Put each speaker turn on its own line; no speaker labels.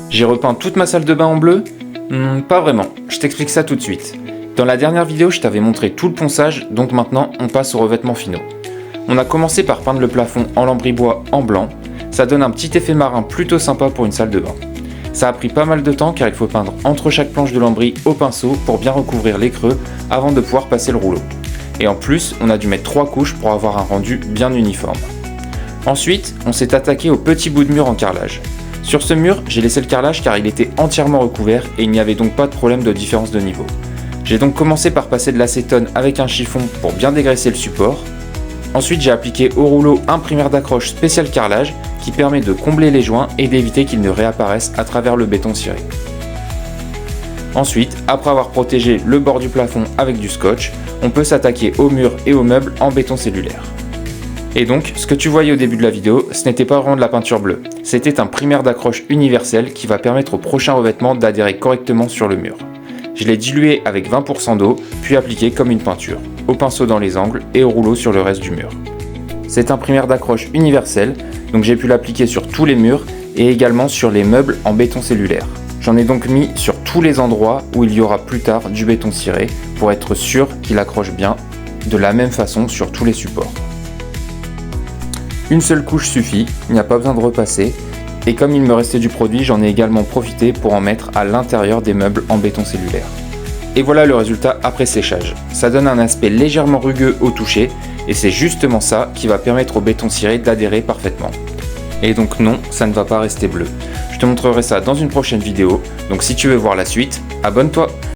J'ai repeint toute ma salle de bain en bleu? Pas vraiment, je t'explique ça tout de suite. Dans la dernière vidéo, je t'avais montré tout le ponçage, donc maintenant on passe aux revêtements finaux. On a commencé par peindre le plafond en lambris-bois en blanc, ça donne un petit effet marin plutôt sympa pour une salle de bain. Ça a pris pas mal de temps car il faut peindre entre chaque planche de lambris au pinceau pour bien recouvrir les creux avant de pouvoir passer le rouleau. Et en plus, on a dû mettre 3 couches pour avoir un rendu bien uniforme. Ensuite, on s'est attaqué au petit bout de mur en carrelage. Sur ce mur, j'ai laissé le carrelage car il était entièrement recouvert et il n'y avait donc pas de problème de différence de niveau. J'ai donc commencé par passer de l'acétone avec un chiffon pour bien dégraisser le support. Ensuite, j'ai appliqué au rouleau un primaire d'accroche spécial carrelage qui permet de combler les joints et d'éviter qu'ils ne réapparaissent à travers le béton ciré. Ensuite, après avoir protégé le bord du plafond avec du scotch, on peut s'attaquer aux murs et aux meubles en béton cellulaire. Et donc, ce que tu voyais au début de la vidéo, ce n'était pas vraiment de la peinture bleue, c'était un primaire d'accroche universel qui va permettre au prochain revêtement d'adhérer correctement sur le mur. Je l'ai dilué avec 20% d'eau, puis appliqué comme une peinture, au pinceau dans les angles et au rouleau sur le reste du mur. C'est un primaire d'accroche universel, donc j'ai pu l'appliquer sur tous les murs et également sur les meubles en béton cellulaire. J'en ai donc mis sur tous les endroits où il y aura plus tard du béton ciré pour être sûr qu'il accroche bien de la même façon sur tous les supports. Une seule couche suffit, il n'y a pas besoin de repasser, et comme il me restait du produit, j'en ai également profité pour en mettre à l'intérieur des meubles en béton cellulaire. Et voilà le résultat après séchage. Ça donne un aspect légèrement rugueux au toucher, et c'est justement ça qui va permettre au béton ciré d'adhérer parfaitement. Et donc non, ça ne va pas rester bleu. Je te montrerai ça dans une prochaine vidéo, donc si tu veux voir la suite, abonne-toi!